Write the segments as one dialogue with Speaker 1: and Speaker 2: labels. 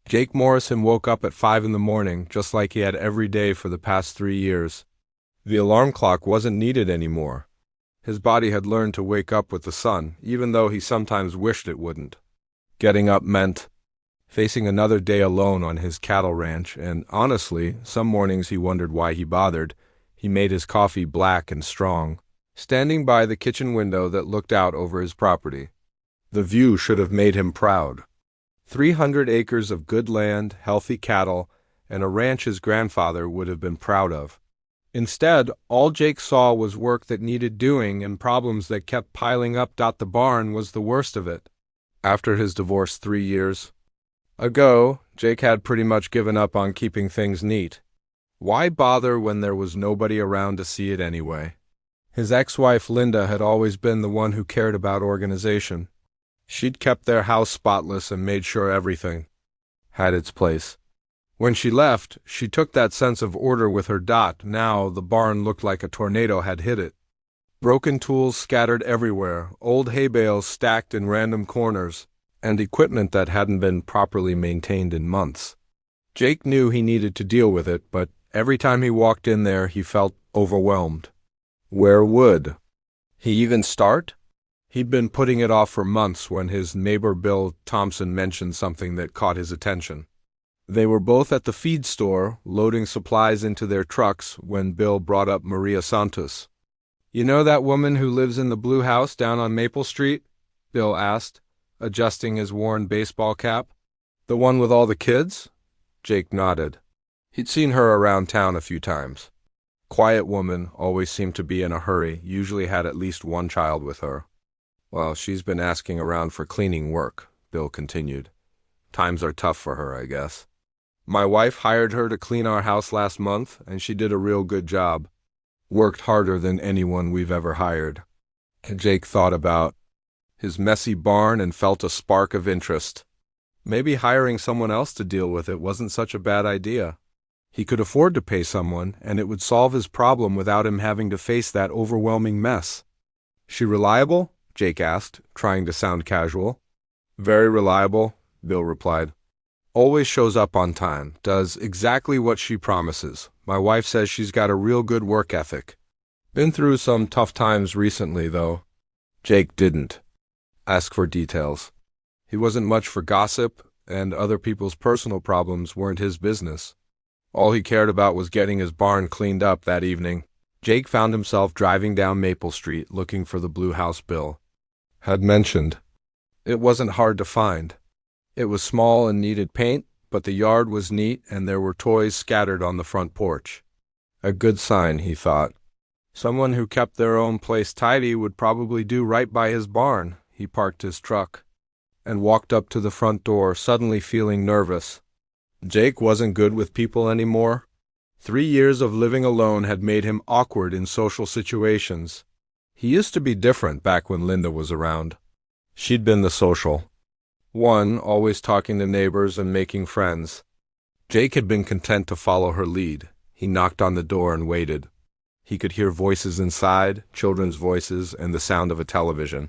Speaker 1: Jake Morrison woke up at 5 in the morning, just like he had every day for the past 3 years. The alarm clock wasn't needed anymore. His body had learned to wake up with the sun, even though he sometimes wished it wouldn't. Getting up meant facing another day alone on his cattle ranch, and honestly, some mornings he wondered why he bothered. He made his coffee black and strong, standing by the kitchen window that looked out over his property. The view should have made him proud. 300 acres of good land, healthy cattle, and a ranch his grandfather would have been proud of. Instead, all Jake saw was work that needed doing and problems that kept piling up. The barn was the worst of it. After his divorce 3 years ago, Jake had pretty much given up on keeping things neat. Why bother when there was nobody around to see it anyway? His ex-wife Linda had always been the one who cared about organization. She'd kept their house spotless and made sure everything had its place. When she left, she took that sense of order with her. Now the barn looked like a tornado had hit it. Broken tools scattered everywhere, old hay bales stacked in random corners, and equipment that hadn't been properly maintained in months. Jake knew he needed to deal with it, but every time he walked in there, he felt overwhelmed. Where would he even start? He'd been putting it off for months when his neighbor Bill Thompson mentioned something that caught his attention. They were both at the feed store, loading supplies into their trucks, when Bill brought up Maria Santos. "You know that woman who lives in the blue house down on Maple Street?" Bill asked, adjusting his worn baseball cap. "The one with all the kids?" Jake nodded. He'd seen her around town a few times. Quiet woman, always seemed to be in a hurry, usually had at least one child with her. "Well, she's been asking around for cleaning work," Bill continued. "Times are tough for her, I guess. My wife hired her to clean our house last month, and she did a real good job. Worked harder than anyone we've ever hired." Jake thought about his messy barn and felt a spark of interest. Maybe hiring someone else to deal with it wasn't such a bad idea. He could afford to pay someone, and it would solve his problem without him having to face that overwhelming mess. "She reliable?" Jake asked, trying to sound casual. "Very reliable," Bill replied. "Always shows up on time, does exactly what she promises. My wife says she's got a real good work ethic. Been through some tough times recently, though." Jake didn't ask for details. He wasn't much for gossip, and other people's personal problems weren't his business. All he cared about was getting his barn cleaned up that evening. Jake found himself driving down Maple Street looking for the blue house Bill had mentioned. It wasn't hard to find. It was small and needed paint, but the yard was neat and there were toys scattered on the front porch. A good sign, he thought. Someone who kept their own place tidy would probably do right by his barn. He parked his truck and walked up to the front door, suddenly feeling nervous. Jake wasn't good with people anymore. 3 years of living alone had made him awkward in social situations. He used to be different back when Linda was around. She'd been the social one, always talking to neighbors and making friends. Jake had been content to follow her lead. He knocked on the door and waited. He could hear voices inside, children's voices, and the sound of a television.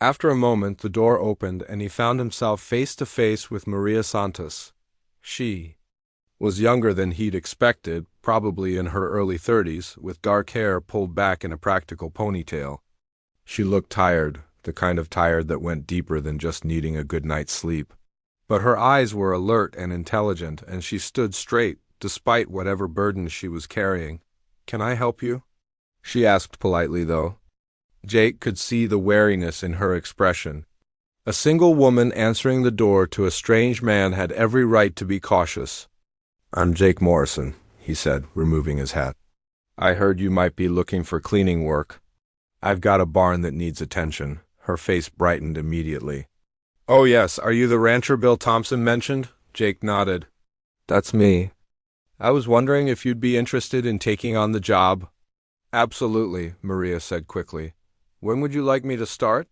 Speaker 1: After a moment, the door opened and he found himself face to face with Maria Santos. She was younger than he'd expected, probably in her early 30s, with dark hair pulled back in a practical ponytail. She looked tired, the kind of tired that went deeper than just needing a good night's sleep. But her eyes were alert and intelligent, and she stood straight, despite whatever burden she was carrying. "Can I help you?" she asked politely, though. Jake could see the wariness in her expression. A single woman answering the door to a strange man had every right to be cautious. "I'm Jake Morrison," he said, removing his hat. "I heard you might be looking for cleaning work. I've got a barn that needs attention." Her face brightened immediately. "Oh yes, are you the rancher Bill Thompson mentioned?" Jake nodded. "That's me. I was wondering if you'd be interested in taking on the job." "Absolutely," Maria said quickly. "When would you like me to start?"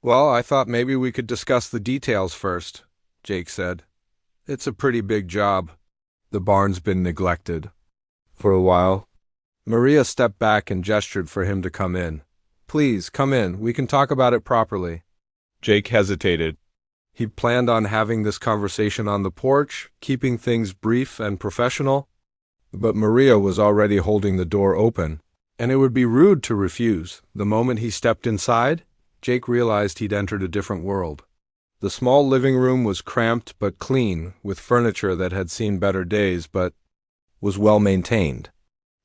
Speaker 1: "Well, I thought maybe we could discuss the details first," Jake said. "It's a pretty big job. The barn's been neglected for a while." Maria stepped back and gestured for him to come in. "Please, come in. We can talk about it properly." Jake hesitated. He planned on having this conversation on the porch, keeping things brief and professional. But Maria was already holding the door open, and it would be rude to refuse. The moment he stepped inside, Jake realized he'd entered a different world. The small living room was cramped but clean, with furniture that had seen better days but was well maintained.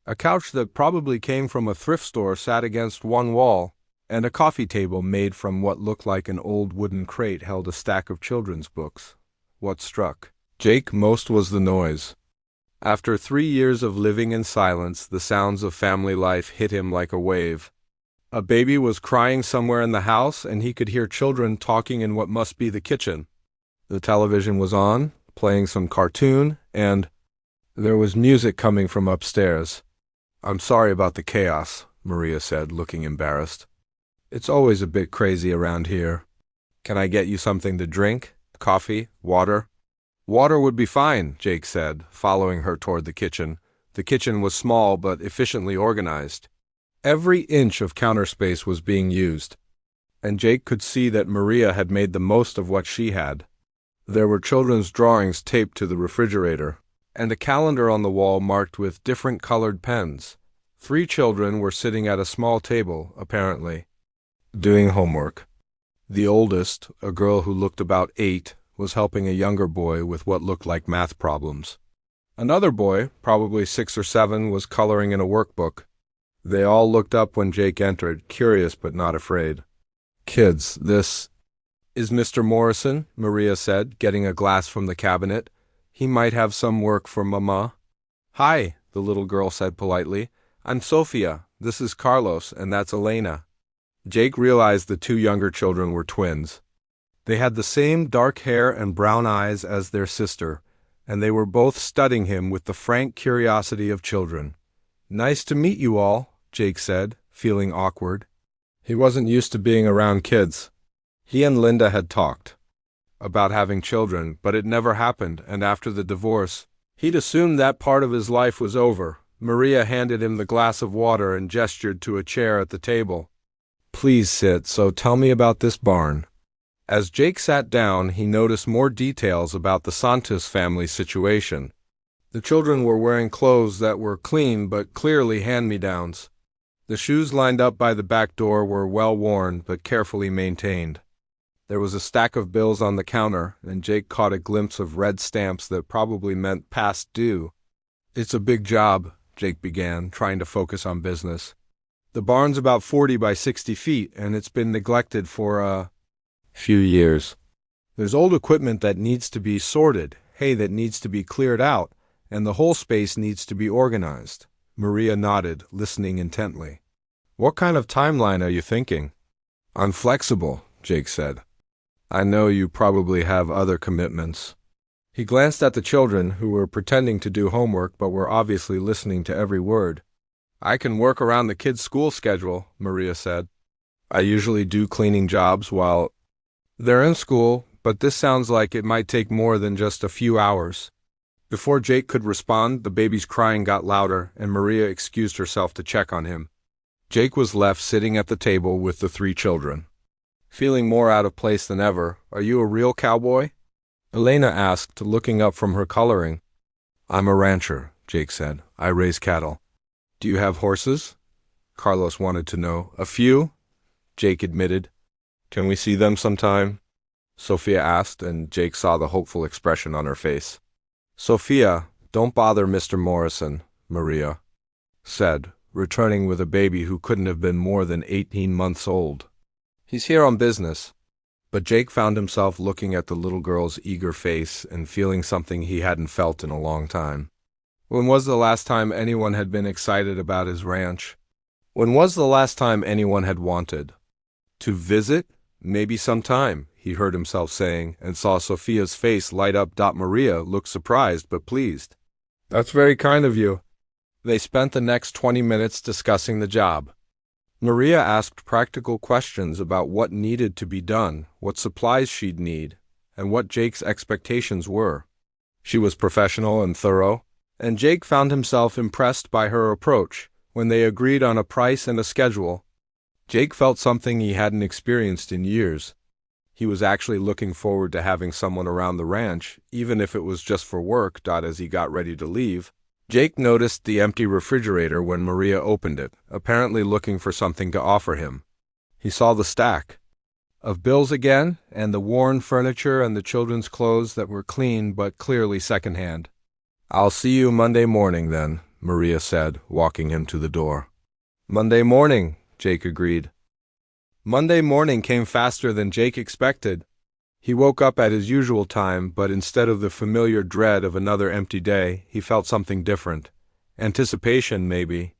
Speaker 1: A couch that probably came from a thrift store sat against one wall, and a coffee table made from what looked like an old wooden crate held a stack of children's books. What struck Jake most was the noise. After 3 years of living in silence, the sounds of family life hit him like a wave. A baby was crying somewhere in the house, and he could hear children talking in what must be the kitchen. The television was on, playing some cartoon, and there was music coming from upstairs. "I'm sorry about the chaos," Maria said, looking embarrassed. "It's always a bit crazy around here. Can I get you something to drink? Coffee? Water?" "Water would be fine," Jake said, following her toward the kitchen. The kitchen was small but efficiently organized. Every inch of counter space was being used, and Jake could see that Maria had made the most of what she had. There were children's drawings taped to the refrigerator, and a calendar on the wall marked with different colored pens. 3 children were sitting at a small table, apparently, doing homework. The oldest, a girl who looked about 8, was helping a younger boy with what looked like math problems. Another boy, probably 6 or 7, was coloring in a workbook. They all looked up when Jake entered, curious but not afraid. "Kids, this is Mr. Morrison," Maria said, getting a glass from the cabinet. "He might have some work for Mama." "Hi," the little girl said politely. "I'm Sophia. This is Carlos, and that's Elena." Jake realized the 2 younger children were twins. They had the same dark hair and brown eyes as their sister, and they were both studying him with the frank curiosity of children. "Nice to meet you all," Jake said, feeling awkward. He wasn't used to being around kids. He and Linda had talked about having children, but it never happened, and after the divorce, he'd assumed that part of his life was over. Maria handed him the glass of water and gestured to a chair at the table. "Please sit, so tell me about this barn." As Jake sat down, he noticed more details about the Santos family situation. The children were wearing clothes that were clean but clearly hand-me-downs. The shoes lined up by the back door were well worn but carefully maintained. There was a stack of bills on the counter, and Jake caught a glimpse of red stamps that probably meant past due. "It's a big job," Jake began, trying to focus on business. "The barn's about 40 by 60 feet, and it's been neglected for a few years. There's old equipment that needs to be sorted, hay that needs to be cleared out, and the whole space needs to be organized." Maria nodded, listening intently. "What kind of timeline are you thinking?" "I'm flexible," Jake said. "I know you probably have other commitments." He glanced at the children, who were pretending to do homework but were obviously listening to every word. "I can work around the kids' school schedule," Maria said. "I usually do cleaning jobs while they're in school, but this sounds like it might take more than just a few hours." Before Jake could respond, the baby's crying got louder, and Maria excused herself to check on him. Jake was left sitting at the table with the 3 children, feeling more out of place than ever. "Are you a real cowboy?" Elena asked, looking up from her coloring. "I'm a rancher," Jake said. "I raise cattle." "Do you have horses?" Carlos wanted to know. "A few," Jake admitted. "Can we see them sometime?" Sophia asked, and Jake saw the hopeful expression on her face. "Sophia, don't bother Mr. Morrison," Maria said, returning with a baby who couldn't have been more than 18 months old. "He's here on business." But Jake found himself looking at the little girl's eager face and feeling something he hadn't felt in a long time. When was the last time anyone had been excited about his ranch? When was the last time anyone had wanted to visit? "Maybe sometime," he heard himself saying, and saw Sophia's face light up. Maria looked surprised but pleased. "That's very kind of you." They spent the next 20 minutes discussing the job. Maria asked practical questions about what needed to be done, what supplies she'd need, and what Jake's expectations were. She was professional and thorough, and Jake found himself impressed by her approach. When they agreed on a price and a schedule, Jake felt something he hadn't experienced in years. He was actually looking forward to having someone around the ranch, even if it was just for work. As he got ready to leave, Jake noticed the empty refrigerator when Maria opened it, apparently looking for something to offer him. He saw the stack of bills again, and the worn furniture and the children's clothes that were clean but clearly secondhand. "I'll see you Monday morning, then," Maria said, walking him to the door. "Monday morning," Jake agreed. Monday morning came faster than Jake expected. He woke up at his usual time, but instead of the familiar dread of another empty day, he felt something different. Anticipation, maybe,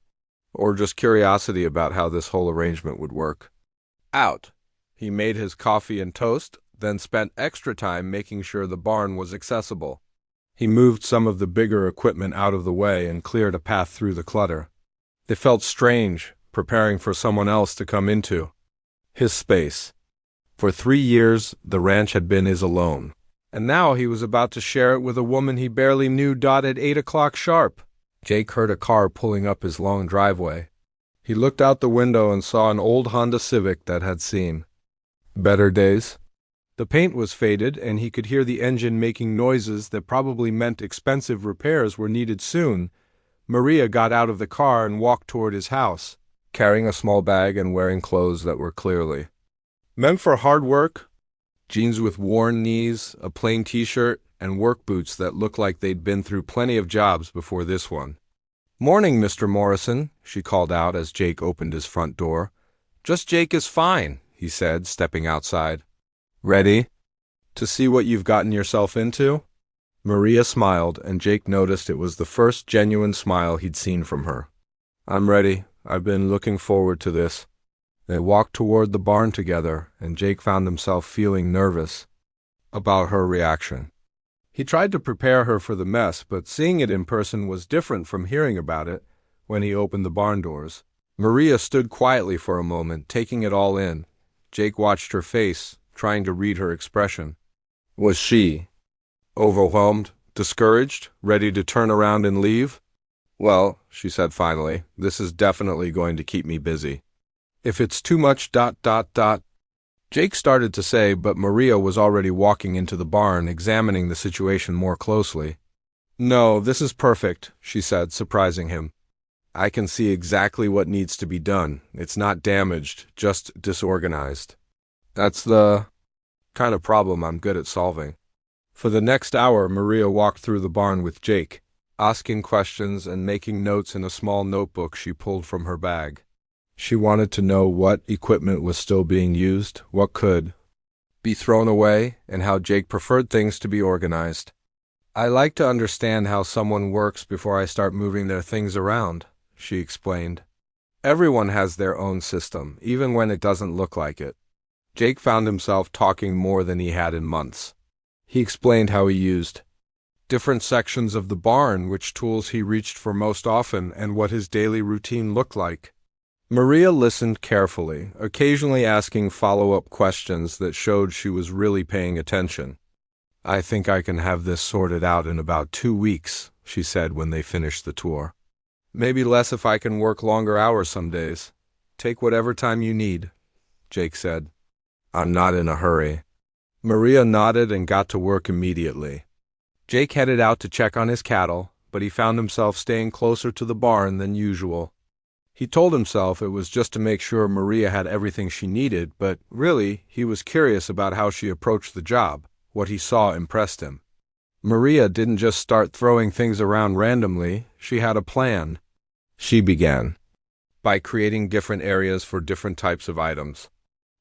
Speaker 1: or just curiosity about how this whole arrangement would work. Out. He made his coffee and toast, then spent extra time making sure the barn was accessible. He moved some of the bigger equipment out of the way and cleared a path through the clutter. It felt strange, preparing for someone else to come into his space. For 3 years, the ranch had been his alone, and now he was about to share it with a woman he barely knew. At 8 o'clock sharp, Jake heard a car pulling up his long driveway. He looked out the window and saw an old Honda Civic that had seen better days. The paint was faded, and he could hear the engine making noises that probably meant expensive repairs were needed soon. Maria got out of the car and walked toward his house, carrying a small bag and wearing clothes that were clearly meant for hard work. Jeans with worn knees, a plain t-shirt, and work boots that looked like they'd been through plenty of jobs before this one. "Morning, Mr. Morrison," she called out as Jake opened his front door. "Just Jake is fine," he said, stepping outside. "Ready to see what you've gotten yourself into?" Maria smiled, and Jake noticed it was the first genuine smile he'd seen from her. "I'm ready. I've been looking forward to this." They walked toward the barn together, and Jake found himself feeling nervous about her reaction. He tried to prepare her for the mess, but seeing it in person was different from hearing about it when he opened the barn doors. Maria stood quietly for a moment, taking it all in. Jake watched her face, trying to read her expression. Was she overwhelmed, discouraged, ready to turn around and leave? "Well," she said finally, "this is definitely going to keep me busy. If it's too much, Jake started to say, but Maria was already walking into the barn, examining the situation more closely. "No, this is perfect," she said, surprising him. "I can see exactly what needs to be done. It's not damaged, just disorganized. That's the kind of problem I'm good at solving." For the next hour, Maria walked through the barn with Jake, asking questions and making notes in a small notebook she pulled from her bag. She wanted to know what equipment was still being used, what could be thrown away, and how Jake preferred things to be organized. "I like to understand how someone works before I start moving their things around," she explained. "Everyone has their own system, even when it doesn't look like it." Jake found himself talking more than he had in months. He explained how he used different sections of the barn, which tools he reached for most often, and what his daily routine looked like. Maria listened carefully, occasionally asking follow-up questions that showed she was really paying attention. "I think I can have this sorted out in about 2 weeks," she said when they finished the tour. "Maybe less if I can work longer hours some days." "Take whatever time you need," Jake said. "I'm not in a hurry." Maria nodded and got to work immediately. Jake headed out to check on his cattle, but he found himself staying closer to the barn than usual. He told himself it was just to make sure Maria had everything she needed, but really, he was curious about how she approached the job. What he saw impressed him. Maria didn't just start throwing things around randomly, she had a plan. She began by creating different areas for different types of items.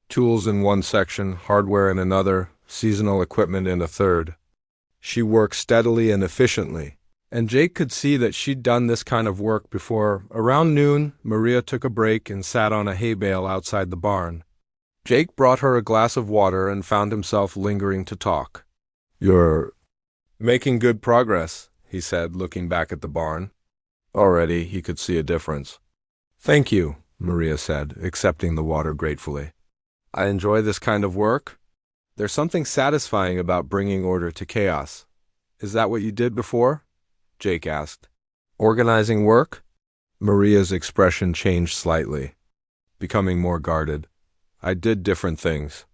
Speaker 1: Tools in one section, hardware in another, seasonal equipment in a third. She worked steadily and efficiently, and Jake could see that she'd done this kind of work before. Around noon, Maria took a break and sat on a hay bale outside the barn. Jake brought her a glass of water and found himself lingering to talk. "You're making good progress," he said, looking back at the barn. Already, he could see a difference. "Thank you," Maria said, accepting the water gratefully. "I enjoy this kind of work. There's something satisfying about bringing order to chaos." "Is that what you did before?" Jake asked. "Organizing work?" Maria's expression changed slightly, becoming more guarded. "I did different things.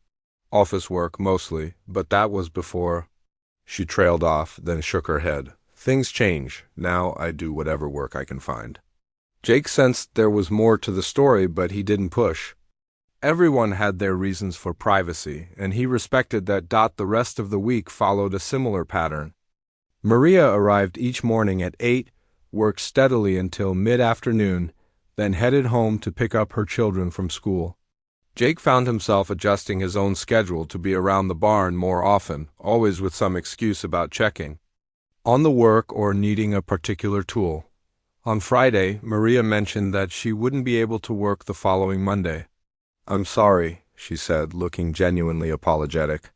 Speaker 1: Office work, mostly, but that was before. She trailed off, then shook her head. Things change. Now I do whatever work I can find. Jake sensed there was more to the story, but he didn't push. Everyone had their reasons for privacy, and he respected that. The rest of the week followed a similar pattern. Maria arrived each morning at 8, worked steadily until mid-afternoon, then headed home to pick up her children from school. Jake found himself adjusting his own schedule to be around the barn more often, always with some excuse about checking on the work or needing a particular tool. On Friday, Maria mentioned that she wouldn't be able to work the following Monday. "I'm sorry," she said, looking genuinely apologetic.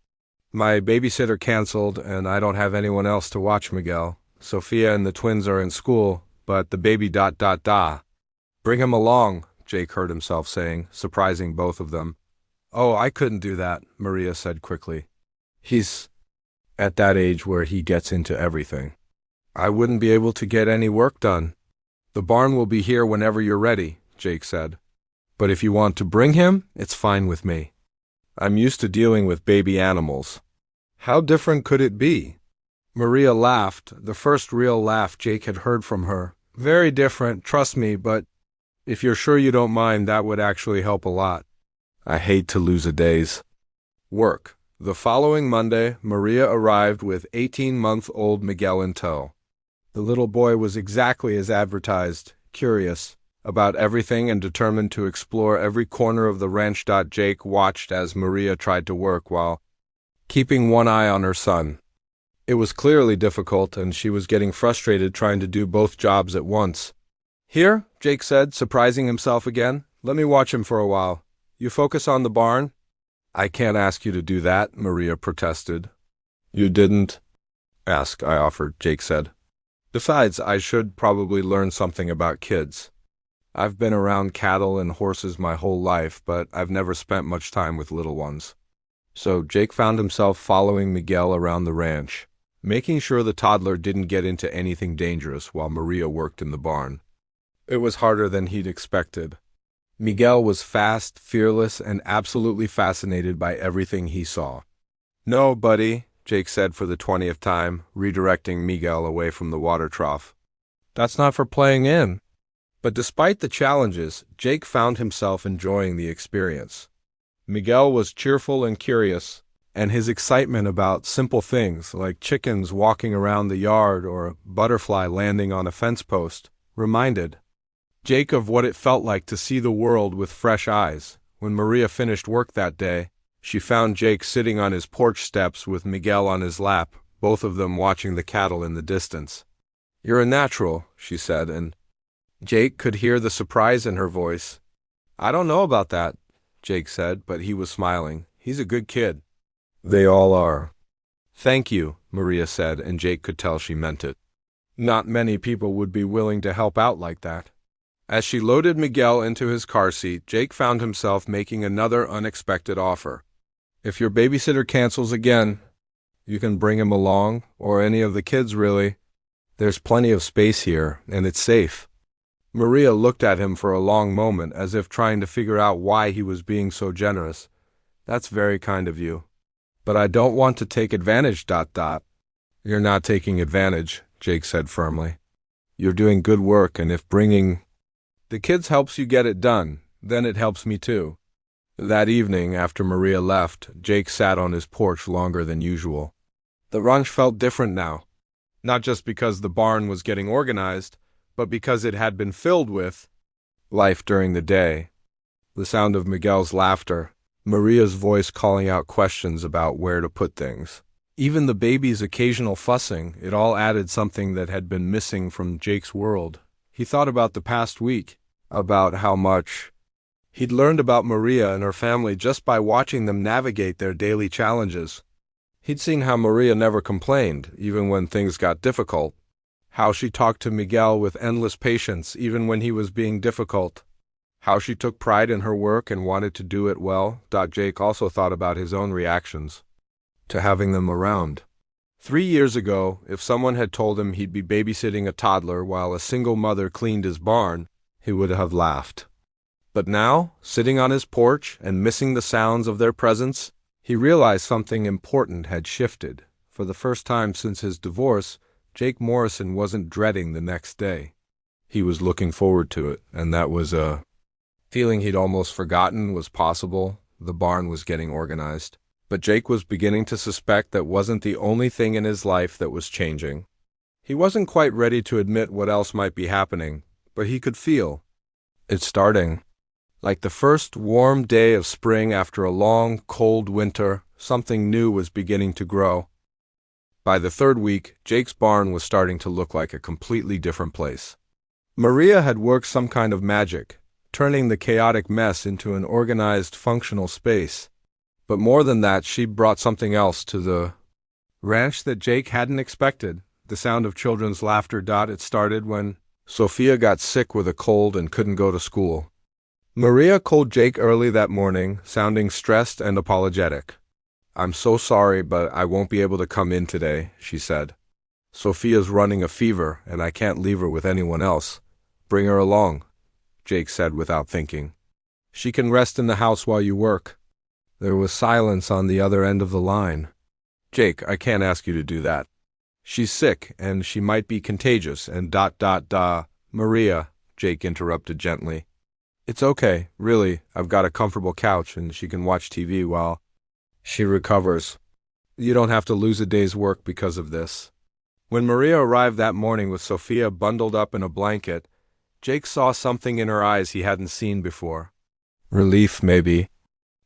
Speaker 1: "My babysitter canceled, and I don't have anyone else to watch Miguel. Sophia and the twins are in school, but the baby ... Bring him along," Jake heard himself saying, surprising both of them. "Oh, I couldn't do that," Maria said quickly. "He's at that age where he gets into everything. I wouldn't be able to get any work done." "The barn will be here whenever you're ready," Jake said. "But if you want to bring him, it's fine with me. I'm used to dealing with baby animals." How different could it be? Maria laughed, the first real laugh Jake had heard from her. "Very different, trust me, but if you're sure you don't mind, that would actually help a lot. I hate to lose a day's work." The following Monday, Maria arrived with 18-month-old Miguel in tow. The little boy was exactly as advertised, curious about everything and determined to explore every corner of the ranch. Jake watched as Maria tried to work while keeping one eye on her son. It was clearly difficult, and she was getting frustrated trying to do both jobs at once. "Here," Jake said, surprising himself again. "Let me watch him for a while. You focus on the barn." "I can't ask you to do that," Maria protested. "You didn't ask," I offered, Jake said. "Besides, I should probably learn something about kids. I've been around cattle and horses my whole life, but I've never spent much time with little ones." So Jake found himself following Miguel around the ranch, making sure the toddler didn't get into anything dangerous while Maria worked in the barn. It was harder than he'd expected. Miguel was fast, fearless, and absolutely fascinated by everything he saw. "No, buddy," Jake said for the 20th time, redirecting Miguel away from the water trough. "That's not for playing in." But despite the challenges, Jake found himself enjoying the experience. Miguel was cheerful and curious, and his excitement about simple things like chickens walking around the yard or a butterfly landing on a fence post reminded Jake of what it felt like to see the world with fresh eyes. When Maria finished work that day, she found Jake sitting on his porch steps with Miguel on his lap, both of them watching the cattle in the distance. "You're a natural," she said, and Jake could hear the surprise in her voice. "I don't know about that," Jake said, but he was smiling. "He's a good kid." "They all are." "Thank you," Maria said, and Jake could tell she meant it. Not many people would be willing to help out like that. As she loaded Miguel into his car seat, Jake found himself making another unexpected offer. "If your babysitter cancels again, you can bring him along, or any of the kids, really. There's plenty of space here, and it's safe." Maria looked at him for a long moment, as if trying to figure out why he was being so generous. "That's very kind of you. But I don't want to take advantage. "You're not taking advantage," Jake said firmly. "You're doing good work, and if bringing the kids helps you get it done, then it helps me too." That evening, after Maria left, Jake sat on his porch longer than usual. The ranch felt different now, not just because the barn was getting organized, but because it had been filled with life during the day. The sound of Miguel's laughter, Maria's voice calling out questions about where to put things, even the baby's occasional fussing, it all added something that had been missing from Jake's world. He thought about the past week, about how much he'd learned about Maria and her family just by watching them navigate their daily challenges. He'd seen how Maria never complained, even when things got difficult. How she talked to Miguel with endless patience, even when he was being difficult. How she took pride in her work and wanted to do it well. Jake also thought about his own reactions to having them around. 3 years ago, if someone had told him he'd be babysitting a toddler while a single mother cleaned his barn, he would have laughed. But now, sitting on his porch and missing the sounds of their presence, He realized something important had shifted. For the first time since his divorce, Jake Morrison wasn't dreading the next day. He was looking forward to it, and that was a feeling he'd almost forgotten was possible. The barn was getting organized. But Jake was beginning to suspect that wasn't the only thing in his life that was changing. He wasn't quite ready to admit what else might be happening, but he could feel it starting. Like the first warm day of spring after a long, cold winter, something new was beginning to grow. By the third week, Jake's barn was starting to look like a completely different place. Maria had worked some kind of magic, turning the chaotic mess into an organized, functional space. But more than that, she brought something else to the ranch that Jake hadn't expected. The sound of children's laughter. It started when Sophia got sick with a cold and couldn't go to school. Maria called Jake early that morning, sounding stressed and apologetic. "I'm so sorry, but I won't be able to come in today," she said. "Sophia's running a fever, and I can't leave her with anyone else." "Bring her along," Jake said without thinking. "She can rest in the house while you work." There was silence on the other end of the line. "Jake, I can't ask you to do that. She's sick, and she might be contagious, and Maria," Jake interrupted gently. "It's okay, really. I've got a comfortable couch, and she can watch TV while she recovers. You don't have to lose a day's work because of this." When Maria arrived that morning with Sophia bundled up in a blanket, Jake saw something in her eyes he hadn't seen before. Relief, maybe,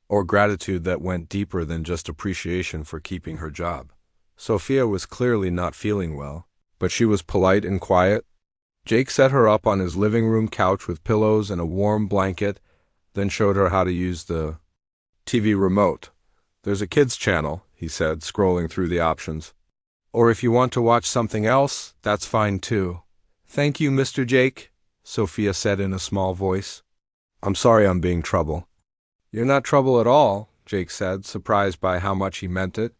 Speaker 1: or gratitude that went deeper than just appreciation for keeping her job. Sophia was clearly not feeling well, but she was polite and quiet. Jake set her up on his living room couch with pillows and a warm blanket, then showed her how to use the TV remote. "There's a kids channel," he said, scrolling through the options. "Or if you want to watch something else, that's fine too." "Thank you, Mr. Jake," Sophia said in a small voice. "I'm sorry I'm being trouble." "You're not trouble at all," Jake said, surprised by how much he meant it.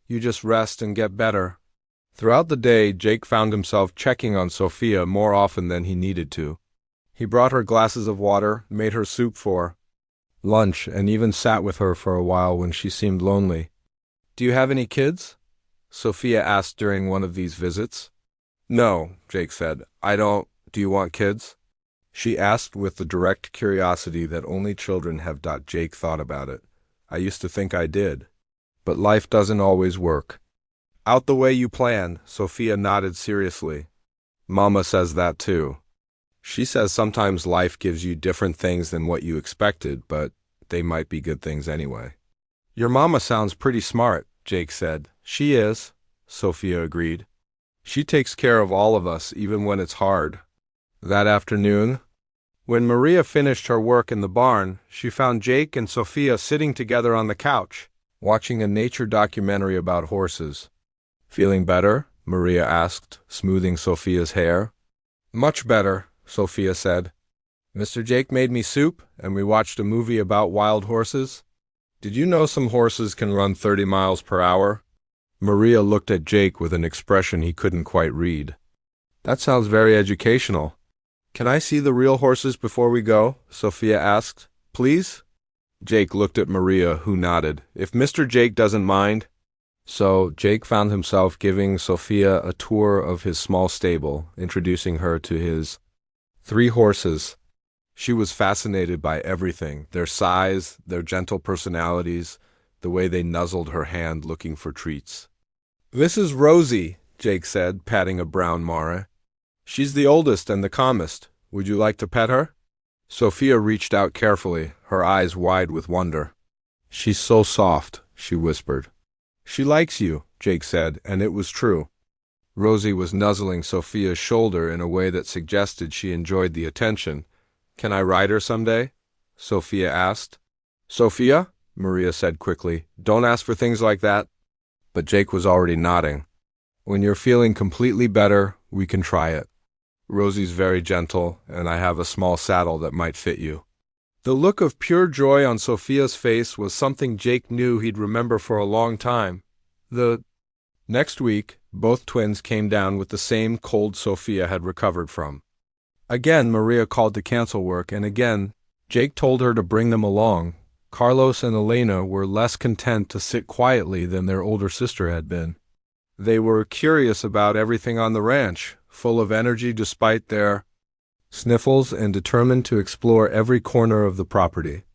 Speaker 1: "You just rest and get better." Throughout the day, Jake found himself checking on Sophia more often than he needed to. He brought her glasses of water, made her soup for lunch, and even sat with her for a while when she seemed lonely. "Do you have any kids?" Sophia asked during one of these visits. "No," Jake said. "I don't. Do you want kids?" She asked with the direct curiosity that only children have. Jake thought about it. "I used to think I did. But life doesn't always work." "Out the way you planned," Sophia nodded seriously. "Mama says that too. She says sometimes life gives you different things than what you expected, but they might be good things anyway." "Your mama sounds pretty smart," Jake said. "She is," Sophia agreed. "She takes care of all of us, even when it's hard." That afternoon, when Maria finished her work in the barn, she found Jake and Sophia sitting together on the couch, watching a nature documentary about horses. "Feeling better?" Maria asked, smoothing Sophia's hair. "Much better," Sophia said. "Mr. Jake made me soup, and we watched a movie about wild horses. Did you know some horses can run 30 miles per hour? Maria looked at Jake with an expression he couldn't quite read. "That sounds very educational." "Can I see the real horses before we go?" Sophia asked. "Please?" Jake looked at Maria, who nodded. "If Mr. Jake doesn't mind." So Jake found himself giving Sophia a tour of his small stable, introducing her to his 3 horses. She was fascinated by everything, their size, their gentle personalities, the way they nuzzled her hand looking for treats. "This is Rosie," Jake said, patting a brown mare. "She's the oldest and the calmest. Would you like to pet her?" Sophia reached out carefully, her eyes wide with wonder. "She's so soft," she whispered. "She likes you," Jake said, and it was true. Rosie was nuzzling Sophia's shoulder in a way that suggested she enjoyed the attention. "Can I ride her someday?" Sophia asked. "Sophia?" Maria said quickly. "Don't ask for things like that." But Jake was already nodding. "When you're feeling completely better, we can try it. Rosie's very gentle, and I have a small saddle that might fit you." The look of pure joy on Sophia's face was something Jake knew he'd remember for a long time. The next week, both twins came down with the same cold Sophia had recovered from. Again, Maria called to cancel work, and again, Jake told her to bring them along, Carlos and Elena were less content to sit quietly than their older sister had been. They were curious about everything on the ranch, full of energy despite their sniffles and determined to explore every corner of the property.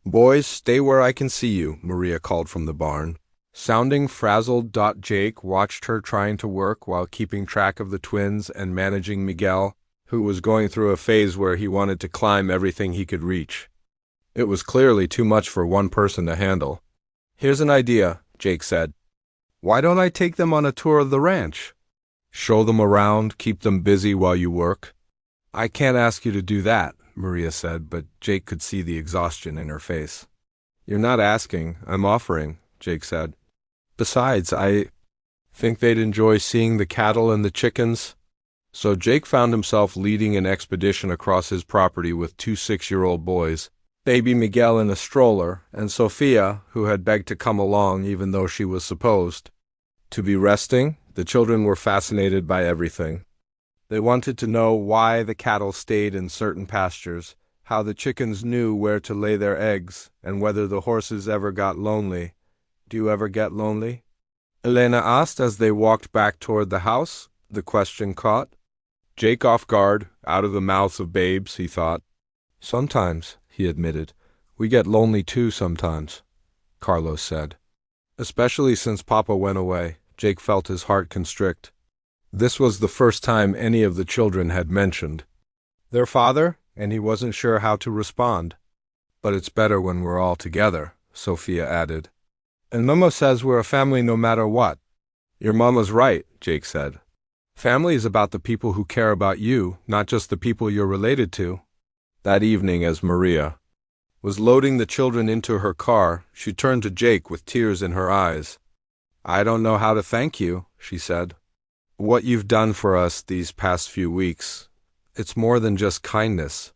Speaker 1: "Boys, stay where I can see you," Maria called from the barn. Sounding frazzled, Jake watched her trying to work while keeping track of the twins and managing Miguel, who was going through a phase where he wanted to climb everything he could reach. It was clearly too much for one person to handle. "Here's an idea," Jake said. "Why don't I take them on a tour of the ranch? Show them around, keep them busy while you work." "I can't ask you to do that," Maria said, but Jake could see the exhaustion in her face. "You're not asking, I'm offering," Jake said. "Besides, I think they'd enjoy seeing the cattle and the chickens." So Jake found himself leading an expedition across his property with two 6-year-old boys, baby Miguel in a stroller, and Sophia, who had begged to come along even though she was supposed to be resting. The children were fascinated by everything. They wanted to know why the cattle stayed in certain pastures, how the chickens knew where to lay their eggs, and whether the horses ever got lonely. "Do you ever get lonely?" Elena asked as they walked back toward the house. The question caught Jake off guard, out of the mouths of babes, he thought. "Sometimes," he admitted. "We get lonely too sometimes," Carlos said. Especially since Papa went away, Jake felt his heart constrict. This was the first time any of the children had mentioned their father, and he wasn't sure how to respond. "But it's better when we're all together," Sophia added. "And Mama says we're a family no matter what." "Your mama's right," Jake said. "Family is about the people who care about you, not just the people you're related to." That evening, as Maria was loading the children into her car, she turned to Jake with tears in her eyes. "I don't know how to thank you," she said. "What you've done for us these past few weeks, it's more than just kindness.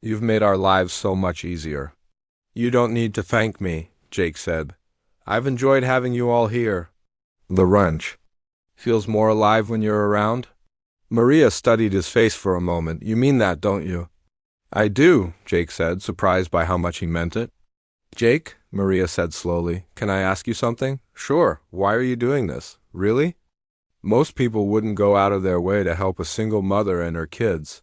Speaker 1: You've made our lives so much easier." "You don't need to thank me," Jake said. "I've enjoyed having you all here. The ranch feels more alive when you're around." Maria studied his face for a moment. "You mean that, don't you?" "I do," Jake said, surprised by how much he meant it. "Jake," Maria said slowly, "can I ask you something?" "Sure. Why are you doing this? Really? Most people wouldn't go out of their way to help a single mother and her kids.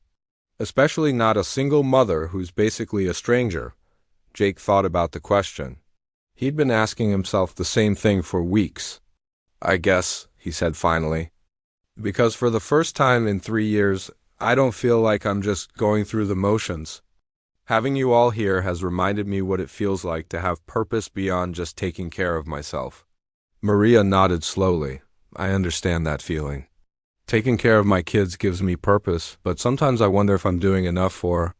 Speaker 1: Especially not a single mother who's basically a stranger." Jake thought about the question. He'd been asking himself the same thing for weeks. "I guess," he said finally, "because for the first time in 3 years, I don't feel like I'm just going through the motions. Having you all here has reminded me what it feels like to have purpose beyond just taking care of myself." Maria nodded slowly. "I understand that feeling. Taking care of my kids gives me purpose, but sometimes I wonder if I'm doing enough for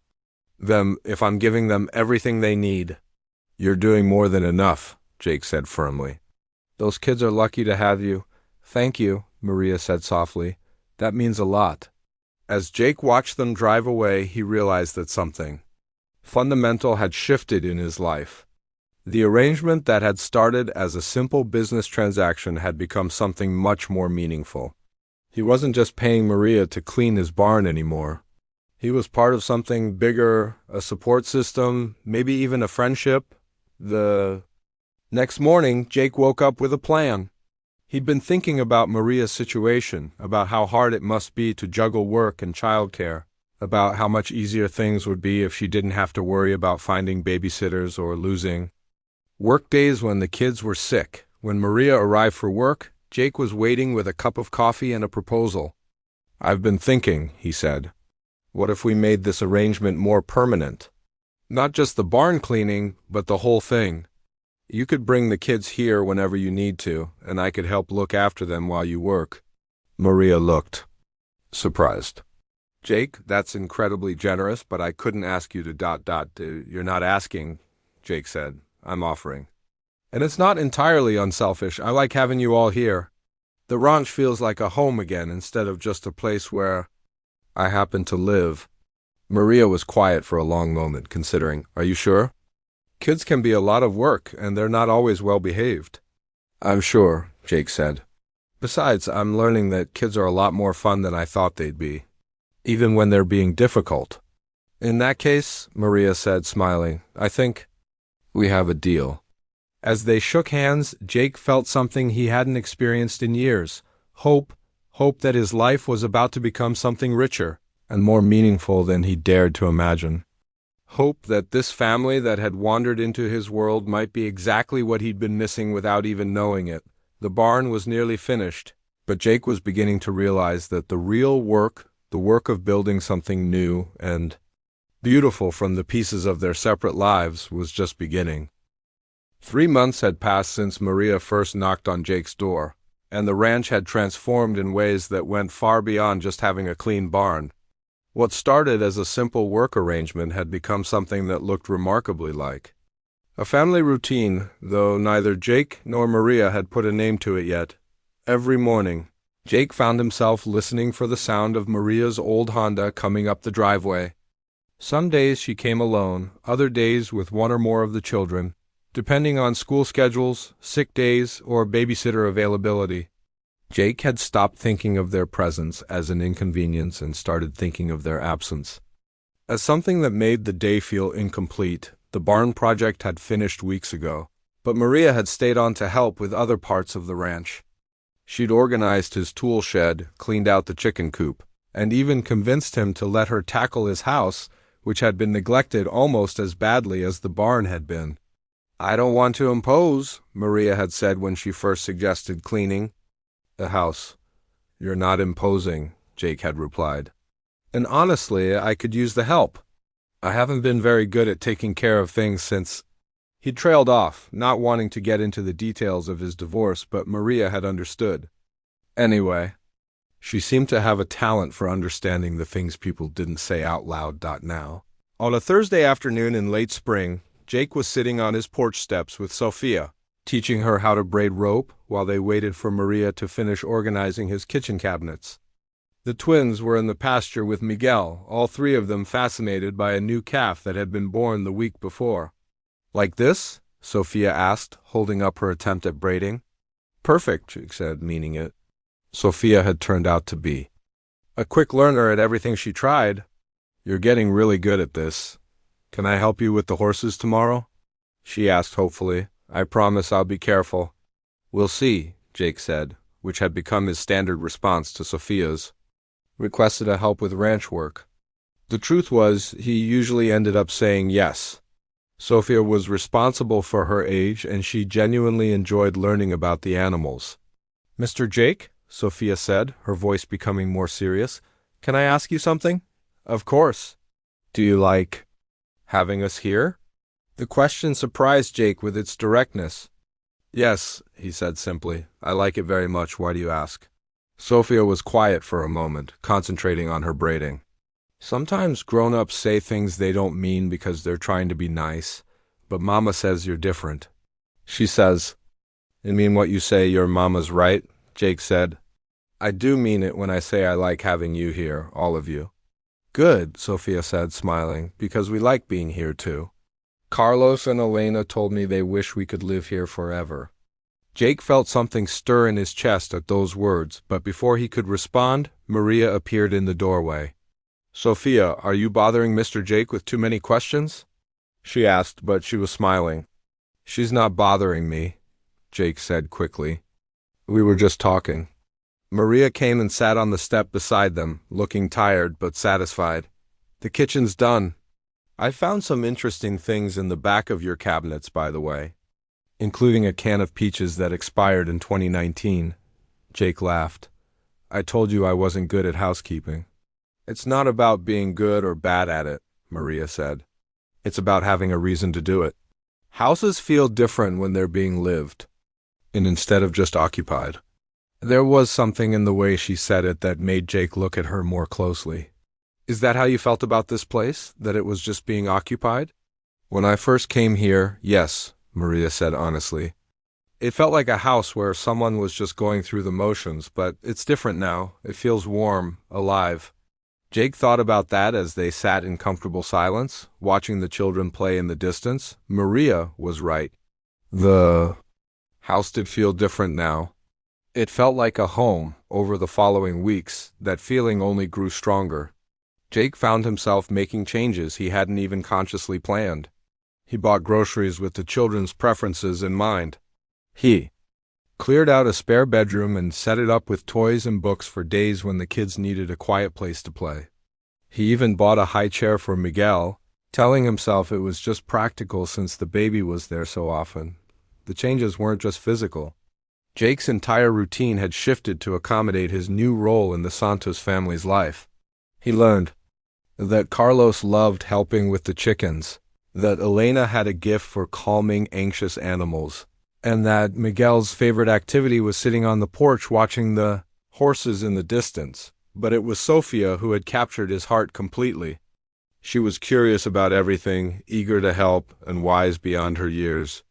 Speaker 1: them, if I'm giving them everything they need." "You're doing more than enough," Jake said firmly. "Those kids are lucky to have you." "Thank you," Maria said softly. "That means a lot." As Jake watched them drive away, he realized that something fundamental had shifted in his life. The arrangement that had started as a simple business transaction had become something much more meaningful. He wasn't just paying Maria to clean his barn anymore. He was part of something bigger, a support system, maybe even a friendship. The next morning, Jake woke up with a plan. He'd been thinking about Maria's situation, about how hard it must be to juggle work and childcare, about how much easier things would be if she didn't have to worry about finding babysitters or losing work days when the kids were sick. When Maria arrived for work, Jake was waiting with a cup of coffee and a proposal. "I've been thinking," he said. "What if we made this arrangement more permanent? Not just the barn cleaning, but the whole thing. You could bring the kids here whenever you need to, and I could help look after them while you work." Maria looked surprised. "Jake, that's incredibly generous, but I couldn't ask you to ... You're not asking," Jake said. "I'm offering. And it's not entirely unselfish. I like having you all here. The ranch feels like a home again instead of just a place where I happen to live." Maria was quiet for a long moment, considering. "Are you sure? Kids can be a lot of work, and they're not always well behaved." "I'm sure," Jake said. "Besides, I'm learning that kids are a lot more fun than I thought they'd be, even when they're being difficult." "In that case," Maria said, smiling, "I think We have a deal." As they shook hands, Jake felt something he hadn't experienced in years. Hope that his life was about to become something richer and more meaningful than he dared to imagine. Hope that this family that had wandered into his world might be exactly what he'd been missing without even knowing it. The barn was nearly finished, but Jake was beginning to realize that the real work, the work of building something new and beautiful from the pieces of their separate lives, was just beginning. 3 months had passed since Maria first knocked on Jake's door, and the ranch had transformed in ways that went far beyond just having a clean barn. What started as a simple work arrangement had become something that looked remarkably like a family routine, though neither Jake nor Maria had put a name to it yet. Every morning, Jake found himself listening for the sound of Maria's old Honda coming up the driveway. Some days she came alone, other days with one or more of the children, depending on school schedules, sick days, or babysitter availability. Jake had stopped thinking of their presence as an inconvenience and started thinking of their absence as something that made the day feel incomplete. The barn project had finished weeks ago, but Maria had stayed on to help with other parts of the ranch. She'd organized his tool shed, cleaned out the chicken coop, and even convinced him to let her tackle his house, which had been neglected almost as badly as the barn had been. "I don't want to impose," Maria had said when she first suggested cleaning the house. "You're not imposing," Jake had replied. "And honestly, I could use the help. I haven't been very good at taking care of things since—" He trailed off, not wanting to get into the details of his divorce, but Maria had understood. Anyway, she seemed to have a talent for understanding the things people didn't say out loud. Now, on a Thursday afternoon in late spring, Jake was sitting on his porch steps with Sophia, teaching her how to braid rope while they waited for Maria to finish organizing his kitchen cabinets. The twins were in the pasture with Miguel, all three of them fascinated by a new calf that had been born the week before. "Like this?" Sophia asked, holding up her attempt at braiding. "Perfect," Jake said, meaning it. Sophia had turned out to be a quick learner at everything she tried. "You're getting really good at this. Can I help you with the horses tomorrow?" she asked hopefully. "I promise I'll be careful." "We'll see," Jake said, which had become his standard response to Sophia's request to help with ranch work. The truth was, he usually ended up saying yes. Sophia was responsible for her age, and she genuinely enjoyed learning about the animals. "Mr. Jake," Sophia said, her voice becoming more serious, "can I ask you something?" "Of course." "Do you like having us here?" The question surprised Jake with its directness. "Yes," he said simply. "I like it very much. Why do you ask?" Sophia was quiet for a moment, concentrating on her braiding. "Sometimes grown-ups say things they don't mean because they're trying to be nice, but Mama says you're different." She says, "You mean what you say, your Mama's right?" Jake said. "I do mean it when I say I like having you here, all of you." "Good," Sophia said, smiling, "because we like being here too. Carlos and Elena told me they wish we could live here forever." Jake felt something stir in his chest at those words, but before he could respond, Maria appeared in the doorway. "Sophia, are you bothering Mr. Jake with too many questions?" she asked, but she was smiling. "She's not bothering me," Jake said quickly. "We were just talking." Maria came and sat on the step beside them, looking tired but satisfied. "The kitchen's done. I found some interesting things in the back of your cabinets, by the way, including a can of peaches that expired in 2019. Jake laughed. "I told you I wasn't good at housekeeping." "It's not about being good or bad at it," Maria said. "It's about having a reason to do it. Houses feel different when they're being lived, and instead of just occupied." There was something in the way she said it that made Jake look at her more closely. "Is that how you felt about this place, that it was just being occupied?" "When I first came here, yes," Maria said honestly. "It felt like a house where someone was just going through the motions, but it's different now. It feels warm, alive." Jake thought about that as they sat in comfortable silence, watching the children play in the distance. Maria was right. The house did feel different now. It felt like a home. Over the following weeks, that feeling only grew stronger. Jake found himself making changes he hadn't even consciously planned. He bought groceries with the children's preferences in mind. He cleared out a spare bedroom and set it up with toys and books for days when the kids needed a quiet place to play. He even bought a high chair for Miguel, telling himself it was just practical since the baby was there so often. The changes weren't just physical. Jake's entire routine had shifted to accommodate his new role in the Santos family's life. He learned that Carlos loved helping with the chickens, that Elena had a gift for calming anxious animals, and that Miguel's favorite activity was sitting on the porch watching the horses in the distance. But it was Sofia who had captured his heart completely. She was curious about everything, eager to help, and wise beyond her years.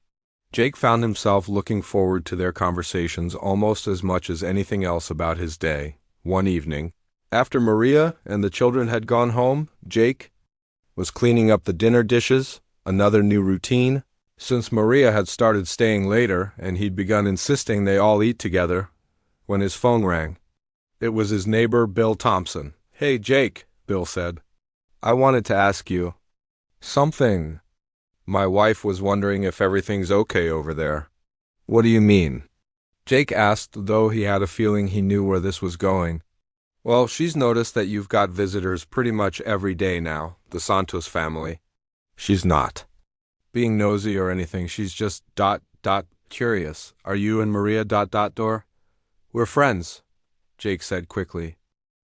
Speaker 1: Jake found himself looking forward to their conversations almost as much as anything else about his day. One evening, after Maria and the children had gone home, Jake was cleaning up the dinner dishes, another new routine, since Maria had started staying later and he'd begun insisting they all eat together, when his phone rang. It was his neighbor, Bill Thompson. "Hey, Jake," Bill said. "I wanted to ask you something. My wife was wondering if everything's okay over there." "What do you mean?" Jake asked, though he had a feeling he knew where this was going. "Well, she's noticed that you've got visitors pretty much every day now, the Santos family." "She's not being nosy or anything. She's just curious. Are you and Maria door?" "We're friends," Jake said quickly.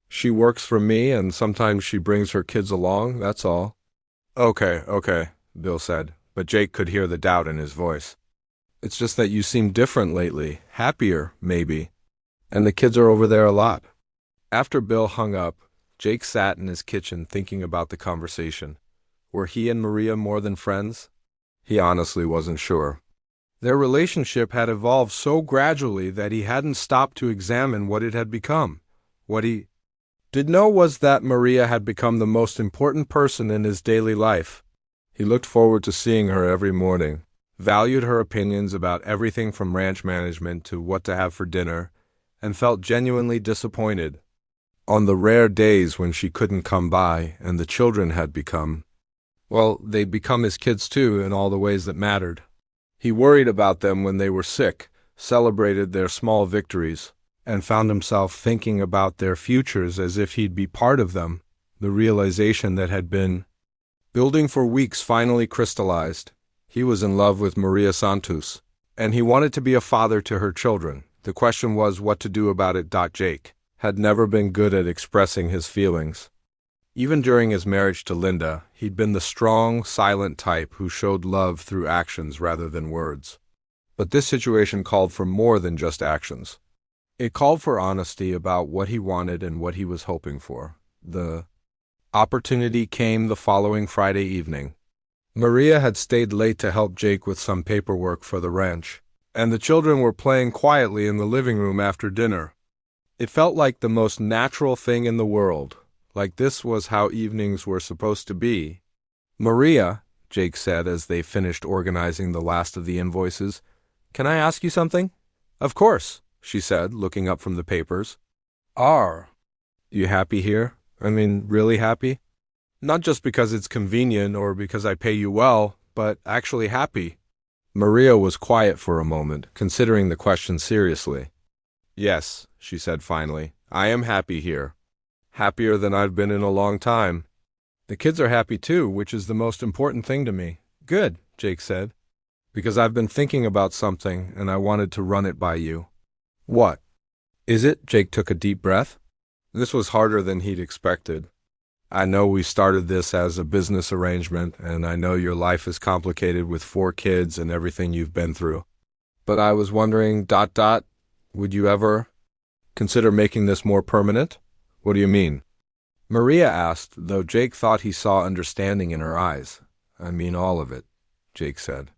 Speaker 1: "She works for me and sometimes she brings her kids along, that's all." Okay, Bill said, but Jake could hear the doubt in his voice. "It's just that you seem different lately, happier, maybe. And the kids are over there a lot." After Bill hung up, Jake sat in his kitchen thinking about the conversation. Were he and Maria more than friends? He honestly wasn't sure. Their relationship had evolved so gradually that he hadn't stopped to examine what it had become. What he did know was that Maria had become the most important person in his daily life. He looked forward to seeing her every morning, valued her opinions about everything from ranch management to what to have for dinner, and felt genuinely disappointed on the rare days when she couldn't come by and the children had become, well, they'd become his kids too in all the ways that mattered. He worried about them when they were sick, celebrated their small victories, and found himself thinking about their futures as if he'd be part of them. The realization that had been building for weeks finally crystallized. He was in love with Maria Santos, and he wanted to be a father to her children. The question was what to do about it. Jake had never been good at expressing his feelings. Even during his marriage to Linda, he'd been the strong, silent type who showed love through actions rather than words. But this situation called for more than just actions. It called for honesty about what he wanted and what he was hoping for. The opportunity came the following Friday evening. Maria had stayed late to help Jake with some paperwork for the ranch, and the children were playing quietly in the living room after dinner. It felt like the most natural thing in the world, like this was how evenings were supposed to be. "Maria," Jake said as they finished organizing the last of the invoices, "can I ask you something?" "Of course," she said, looking up from the papers. "Are you happy here? I mean, really happy? Not just because it's convenient or because I pay you well, but actually happy." Maria was quiet for a moment, considering the question seriously. "Yes," she said finally, "I am happy here. Happier than I've been in a long time. The kids are happy too, which is the most important thing to me." "Good," Jake said, "because I've been thinking about something and I wanted to run it by you." "What is it?" Jake took a deep breath. This was harder than he'd expected. "I know we started this as a business arrangement, and I know your life is complicated with 4 kids and everything you've been through. But I was wondering, would you ever consider making this more permanent?" "What do you mean?" Maria asked, though Jake thought he saw understanding in her eyes. "I mean all of it," Jake said.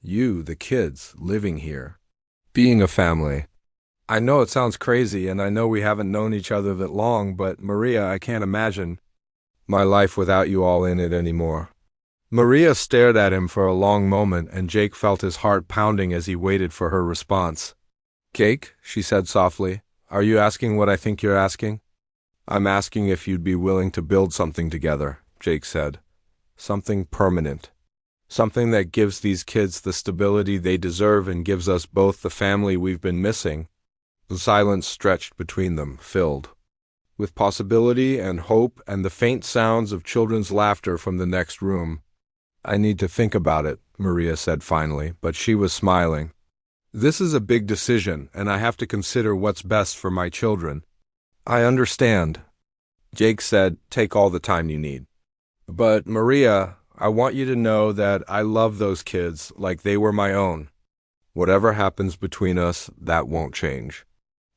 Speaker 1: "You, the kids, living here, being a family. I know it sounds crazy, and I know we haven't known each other that long, but Maria, I can't imagine my life without you all in it anymore." Maria stared at him for a long moment, and Jake felt his heart pounding as he waited for her response. "Jake," she said softly, "are you asking what I think you're asking?" "I'm asking if you'd be willing to build something together," Jake said. "Something permanent." Something that gives these kids the stability they deserve and gives us both the family we've been missing. The silence stretched between them, filled with possibility and hope and the faint sounds of children's laughter from the next room. I need to think about it, Maria said finally, but she was smiling. This is a big decision, and I have to consider what's best for my children. I understand. Jake said, take all the time you need. But, Maria, I want you to know that I love those kids like they were my own. Whatever happens between us, that won't change.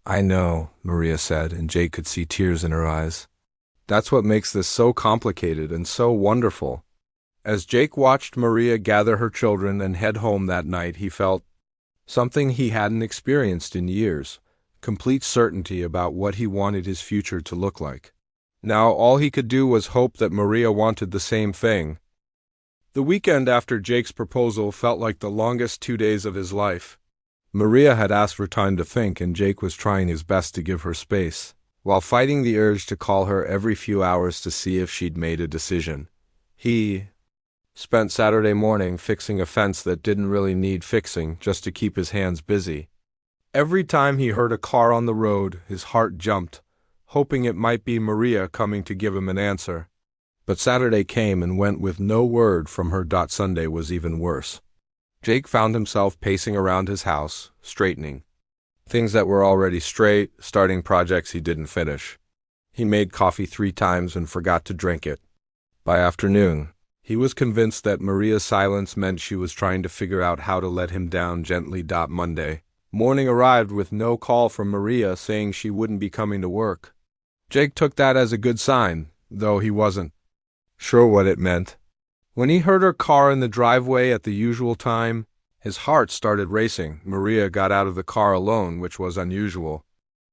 Speaker 1: I know, Maria said, and Jake could see tears in her eyes. That's what makes this so complicated and so wonderful. As Jake watched Maria gather her children and head home that night, he felt something he hadn't experienced in years, complete certainty about what he wanted his future to look like. Now all he could do was hope that Maria wanted the same thing. The weekend after Jake's proposal felt like the longest 2 days of his life. Maria had asked for time to think, and Jake was trying his best to give her space, while fighting the urge to call her every few hours to see if she'd made a decision. He spent Saturday morning fixing a fence that didn't really need fixing, just to keep his hands busy. Every time he heard a car on the road, his heart jumped, hoping it might be Maria coming to give him an answer. But Saturday came and went with no word from her. Sunday was even worse. Jake found himself pacing around his house, straightening things that were already straight, starting projects he didn't finish. He made coffee 3 times and forgot to drink it. By afternoon, he was convinced that Maria's silence meant she was trying to figure out how to let him down gently. Monday morning arrived with no call from Maria saying she wouldn't be coming to work. Jake took that as a good sign, though he wasn't sure what it meant. When he heard her car in the driveway at the usual time, his heart started racing. Maria got out of the car alone, which was unusual.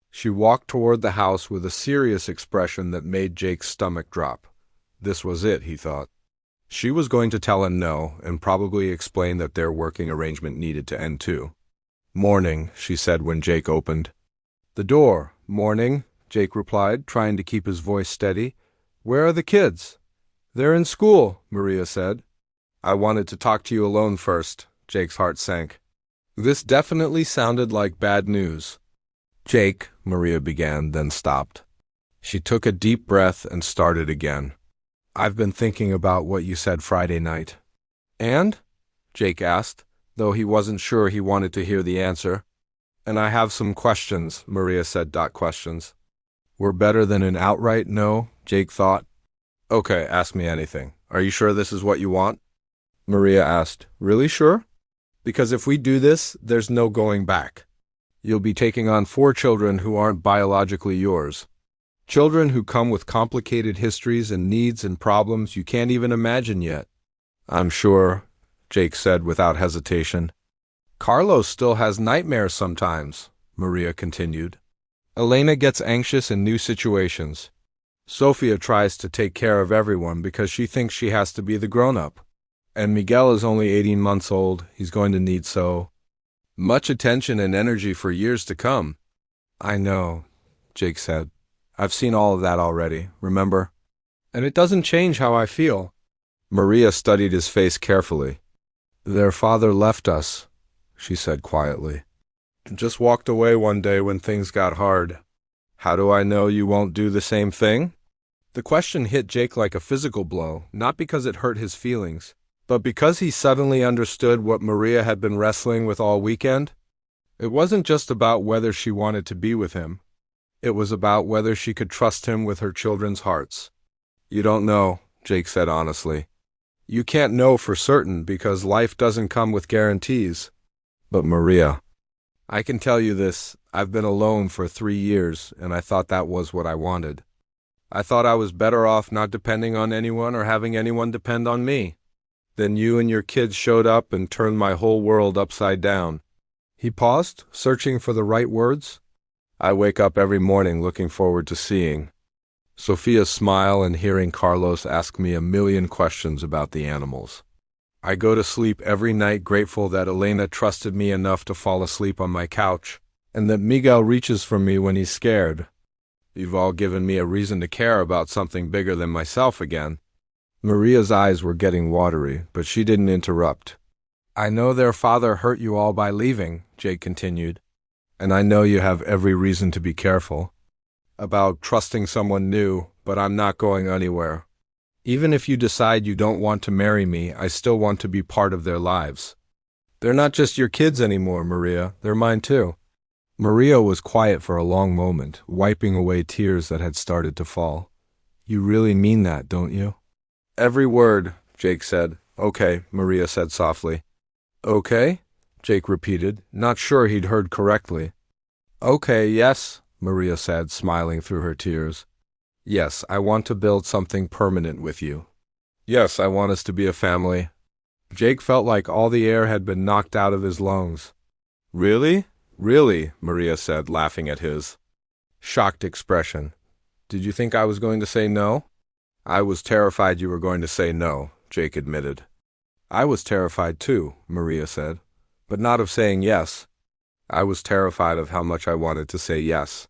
Speaker 1: She walked toward the house with a serious expression that made Jake's stomach drop. This was it, he thought. She was going to tell him no, and probably explain that their working arrangement needed to end too. Morning, she said when Jake opened the door. Morning, Jake replied, trying to keep his voice steady. Where are the kids? They're in school, Maria said. I wanted to talk to you alone first. Jake's heart sank. This definitely sounded like bad news. Jake, Maria began, then stopped. She took a deep breath and started again. I've been thinking about what you said Friday night. And? Jake asked, though he wasn't sure he wanted to hear the answer. And I have some questions, Maria said. Questions. Were better than an outright no, Jake thought. Okay, ask me anything. Are you sure this is what you want? Maria asked. Really sure? Because if we do this, there's no going back. You'll be taking on 4 children who aren't biologically yours. Children who come with complicated histories and needs and problems you can't even imagine yet. I'm sure, Jake said without hesitation. Carlos still has nightmares sometimes, Maria continued. Elena gets anxious in new situations. Sophia tries to take care of everyone because she thinks she has to be the grown-up. And Miguel is only 18 months old. He's going to need so much attention and energy for years to come. I know, Jake said. I've seen all of that already, remember? And it doesn't change how I feel. Maria studied his face carefully. Their father left us, she said quietly. Just walked away one day when things got hard. How do I know you won't do the same thing? The question hit Jake like a physical blow, not because it hurt his feelings, but because he suddenly understood what Maria had been wrestling with all weekend. It wasn't just about whether she wanted to be with him. It was about whether she could trust him with her children's hearts. You don't know, Jake said honestly. You can't know for certain because life doesn't come with guarantees. But Maria, I can tell you this, I've been alone for 3 years, and I thought that was what I wanted. I thought I was better off not depending on anyone or having anyone depend on me. Then you and your kids showed up and turned my whole world upside down. He paused, searching for the right words. I wake up every morning looking forward to seeing Sophia's smile and hearing Carlos ask me a million questions about the animals. I go to sleep every night grateful that Elena trusted me enough to fall asleep on my couch, and that Miguel reaches for me when he's scared. You've all given me a reason to care about something bigger than myself again. Maria's eyes were getting watery, but she didn't interrupt. I know their father hurt you all by leaving, Jake continued. And I know you have every reason to be careful about trusting someone new, but I'm not going anywhere. Even if you decide you don't want to marry me, I still want to be part of their lives. They're not just your kids anymore, Maria. They're mine too. Maria was quiet for a long moment, wiping away tears that had started to fall. You really mean that, don't you? Every word, Jake said. Okay, Maria said softly. Okay? Jake repeated, not sure he'd heard correctly. Okay, yes, Maria said, smiling through her tears. Yes, I want to build something permanent with you. Yes, I want us to be a family. Jake felt like all the air had been knocked out of his lungs. Really? Really, Maria said, laughing at his shocked expression. Did you think I was going to say no? I was terrified you were going to say no, Jake admitted. I was terrified too, Maria said, but not of saying yes. I was terrified of how much I wanted to say yes.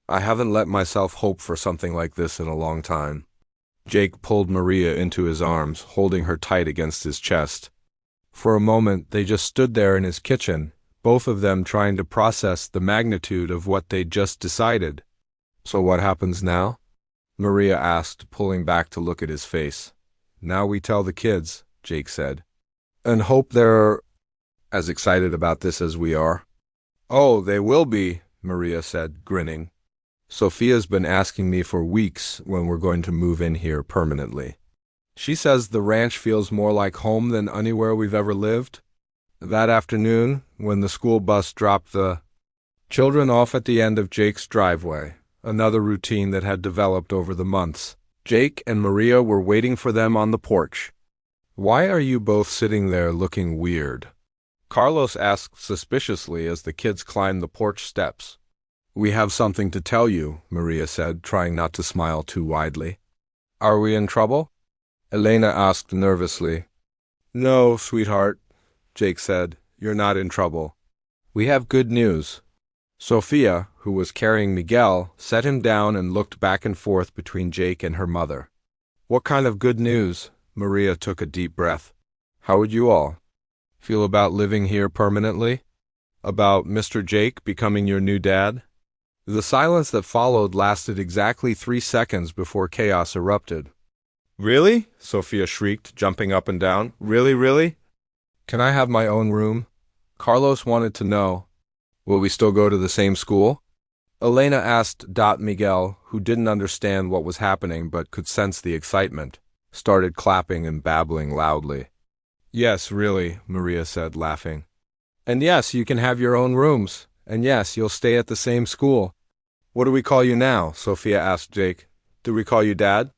Speaker 1: I haven't let myself hope for something like this in a long time. Jake pulled Maria into his arms, holding her tight against his chest. For a moment, they just stood there in his kitchen, both of them trying to process the magnitude of what they'd just decided. So what happens now? Maria asked, pulling back to look at his face. Now we tell the kids, Jake said, and hope they're as excited about this as we are. Oh, they will be, Maria said, grinning. Sophia's been asking me for weeks when we're going to move in here permanently. She says the ranch feels more like home than anywhere we've ever lived. That afternoon, when the school bus dropped the children off at the end of Jake's driveway, another routine that had developed over the months, Jake and Maria were waiting for them on the porch. Why are you both sitting there looking weird? Carlos asked suspiciously as the kids climbed the porch steps. We have something to tell you, Maria said, trying not to smile too widely. Are we in trouble? Elena asked nervously. No, sweetheart, Jake said. You're not in trouble. We have good news. Sophia, who was carrying Miguel, set him down and looked back and forth between Jake and her mother. What kind of good news? Maria took a deep breath. How would you all feel about living here permanently? About Mr. Jake becoming your new dad? The silence that followed lasted exactly 3 seconds before chaos erupted. Really? Sophia shrieked, jumping up and down. Really, really? Can I have my own room? Carlos wanted to know. Will we still go to the same school? Elena asked. Miguel, who didn't understand what was happening but could sense the excitement, started clapping and babbling loudly. Yes, really, Maria said, laughing. And yes, you can have your own rooms. And yes, you'll stay at the same school. What do we call you now? Sophia asked Jake. Do we call you Dad?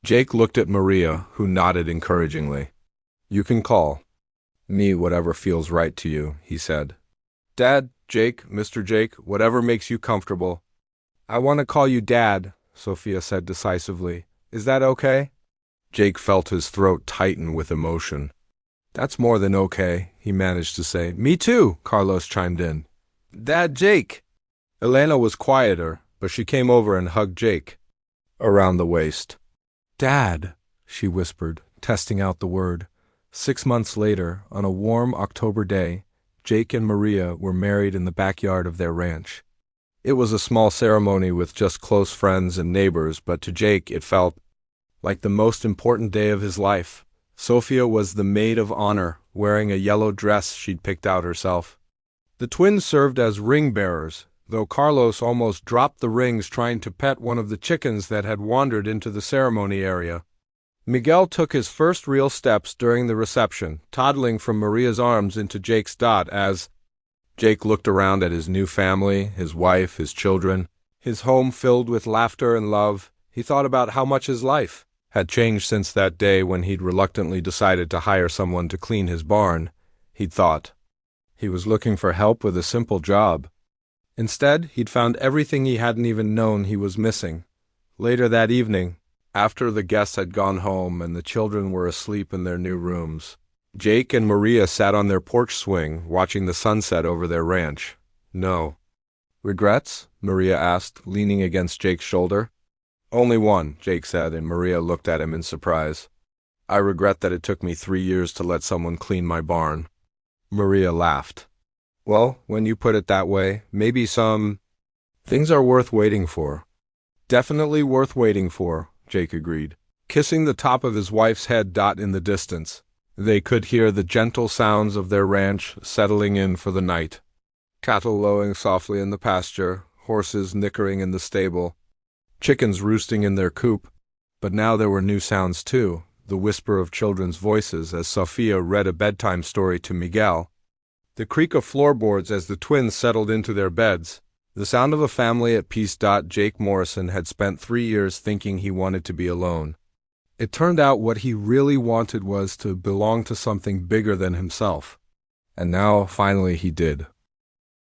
Speaker 1: Jake looked at Maria, who nodded encouragingly. You can call me whatever feels right to you, he said. Dad, Jake, Mr. Jake, whatever makes you comfortable. I want to call you Dad, Sophia said decisively. Is that okay? Jake felt his throat tighten with emotion. That's more than okay, he managed to say. Me too, Carlos chimed in. Dad, Jake. Elena was quieter, but she came over and hugged Jake around the waist. Dad, she whispered, testing out the word. 6 months later, on a warm October day, Jake and Maria were married in the backyard of their ranch. It was a small ceremony with just close friends and neighbors, but to Jake it felt like the most important day of his life. Sophia was the maid of honor, wearing a yellow dress she'd picked out herself. The twins served as ring bearers, though Carlos almost dropped the rings trying to pet one of the chickens that had wandered into the ceremony area. Miguel took his first real steps during the reception, toddling from Maria's arms into Jake's as Jake looked around at his new family, his wife, his children, his home filled with laughter and love. He thought about how much his life had changed since that day when he'd reluctantly decided to hire someone to clean his barn. He'd thought he was looking for help with a simple job. Instead, he'd found everything he hadn't even known he was missing. Later that evening, after the guests had gone home and the children were asleep in their new rooms, Jake and Maria sat on their porch swing, watching the sunset over their ranch. No. Regrets? Maria asked, leaning against Jake's shoulder. Only one, Jake said, and Maria looked at him in surprise. I regret that it took me 3 years to let someone clean my barn. Maria laughed. Well, when you put it that way, maybe some things are worth waiting for. Definitely worth waiting for, Jake agreed, kissing the top of his wife's head. In the distance, they could hear the gentle sounds of their ranch settling in for the night. Cattle lowing softly in the pasture, horses nickering in the stable, chickens roosting in their coop. But now there were new sounds too, the whisper of children's voices as Sophia read a bedtime story to Miguel, the creak of floorboards as the twins settled into their beds, the sound of a family at peace. Jake Morrison had spent 3 years thinking he wanted to be alone. It turned out what he really wanted was to belong to something bigger than himself. And now, finally, he did.